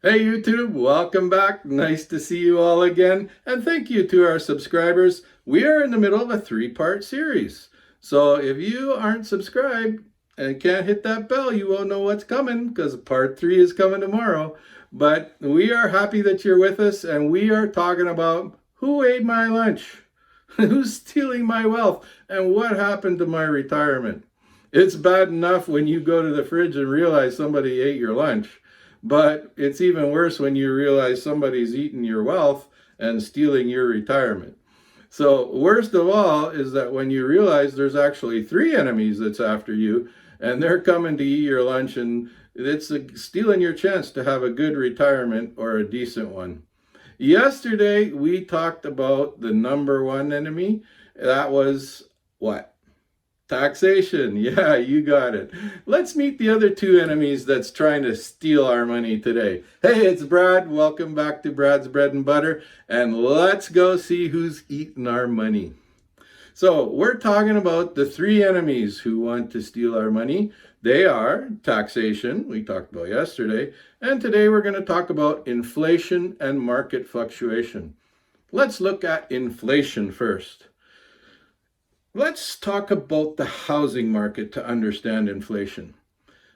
Hey YouTube, welcome back. Nice to see you all again. And thank you to our subscribers. We are in the middle of a three-part series. So if you aren't subscribed and can't hit that bell, you won't know what's coming because part 3 is coming tomorrow. But we are happy that you're with us, and we are talking about who ate my lunch, who's stealing my wealth, and what happened to my retirement. It's bad enough when you go to the fridge and realize somebody ate your lunch. But it's even worse when you realize somebody's eating your wealth and stealing your retirement. So worst of all is that when you realize there's actually 3 enemies that's after you, and they're coming to eat your lunch, and it's stealing your chance to have a good retirement or a decent one. Yesterday, we talked about the number 1 enemy. That was what? Taxation. Yeah, you got it. Let's meet the other 2 enemies that's trying to steal our money today. Hey, it's Brad. Welcome back to Brad's Bread and Butter. And let's go see who's eating our money. So we're talking about the 3 enemies who want to steal our money. They are taxation, we talked about yesterday. And today we're going to talk about inflation and market fluctuation. Let's look at inflation first. Let's talk about the housing market to understand inflation.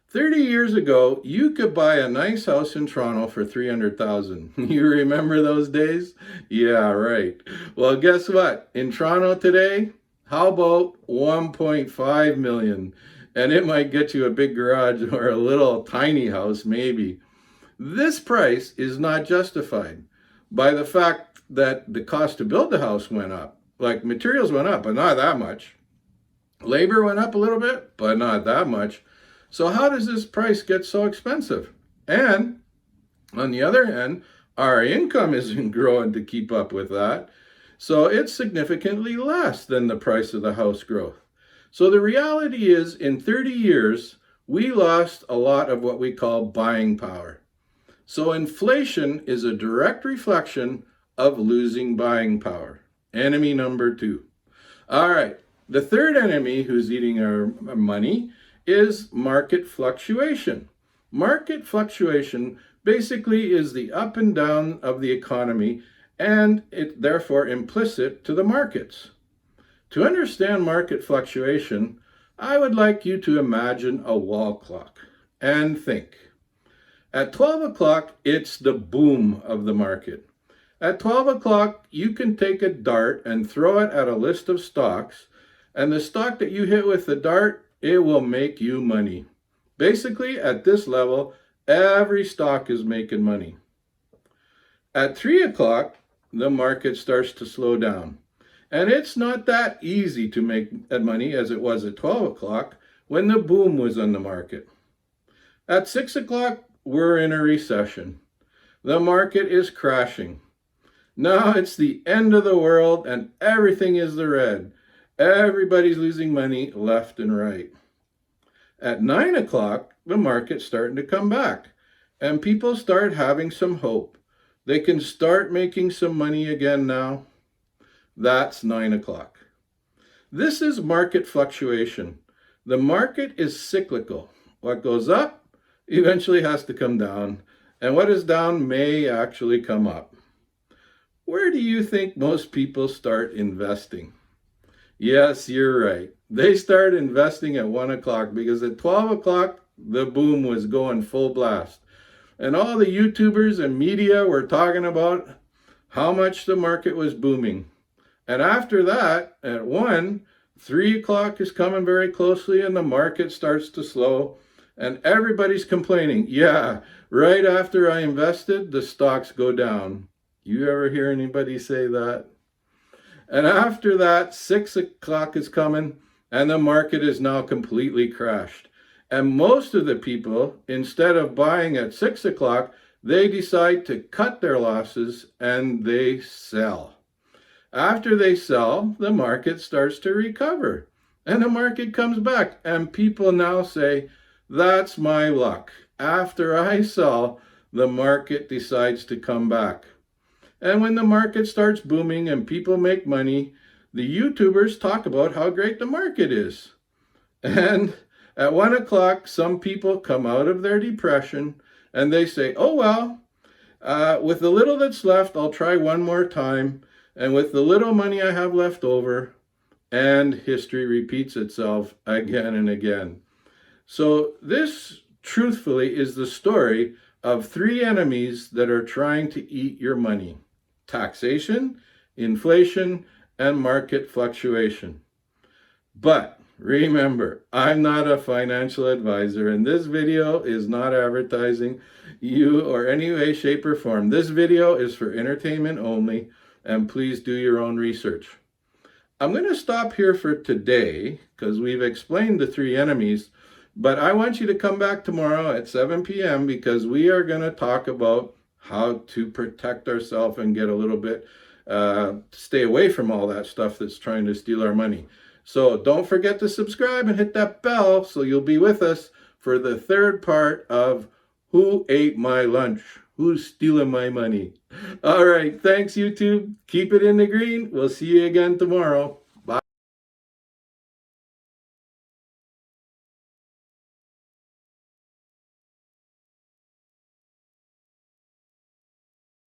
30 years ago, you could buy a nice house in Toronto for $300,000. You remember those days? Yeah, right. Well, guess what? In Toronto today, how about 1.5 million? And it might get you a big garage or a little tiny house, maybe. This price is not justified by the fact that the cost to build the house went up. Like materials went up, but not that much. Labor went up a little bit, but not that much. So how does this price get so expensive? And on the other hand, our income isn't growing to keep up with that. So it's significantly less than the price of the house growth. So the reality is, in 30 years, we lost a lot of what we call buying power. So inflation is a direct reflection of losing buying power. Enemy number 2. All right, the third enemy who's eating our money is market fluctuation. Market fluctuation basically is the up and down of the economy, and it therefore implicit to the markets. To understand market fluctuation, I would like you to imagine a wall clock and think. At 12 o'clock, it's the boom of the market. At 12 o'clock, you can take a dart and throw it at a list of stocks, and the stock that you hit with the dart, it will make you money. Basically, at this level, every stock is making money. At 3 o'clock, the market starts to slow down. And it's not that easy to make money as it was at 12 o'clock when the boom was on the market. At 6 o'clock, we're in a recession. The market is crashing. Now it's the end of the world and everything is the red. Everybody's losing money left and right. At 9 o'clock, the market's starting to come back and people start having some hope. They can start making some money again now. That's 9 o'clock. This is market fluctuation. The market is cyclical. What goes up eventually has to come down, and what is down may actually come up. Where do you think most people start investing? Yes, you're right. They start investing at 1 o'clock because at 12 o'clock, the boom was going full blast. And all the YouTubers and media were talking about how much the market was booming. And after that, at 1, 3 o'clock is coming very closely and the market starts to slow. And everybody's complaining, yeah, right after I invested, the stocks go down. You ever hear anybody say that? And after that, 6 o'clock is coming and the market is now completely crashed. And most of the people, instead of buying at 6 o'clock, they decide to cut their losses and they sell. After they sell, the market starts to recover and the market comes back. And people now say, that's my luck. After I sell, the market decides to come back. And when the market starts booming and people make money, the YouTubers talk about how great the market is. And at 1 o'clock, some people come out of their depression and they say, oh, well, With the little that's left, I'll try one more time. And with the little money I have left over, and history repeats itself again and again. So this, truthfully, is the story of three enemies that are trying to eat your money: taxation, inflation, and market fluctuation. But remember, I'm not a financial advisor, and this video is not advertising you or any way, shape, or form. This video is for entertainment only, and please do your own research. I'm going to stop here for today because we've explained the three enemies, but I want you to come back tomorrow at 7 p.m. because we are going to talk about how to protect ourselves and get a little bit, stay away from all that stuff that's trying to steal our money. So don't forget to subscribe and hit that bell so you'll be with us for the third part of Who Ate My Lunch? Who's stealing my money? All right, thanks YouTube. Keep it in the green. We'll see you again tomorrow.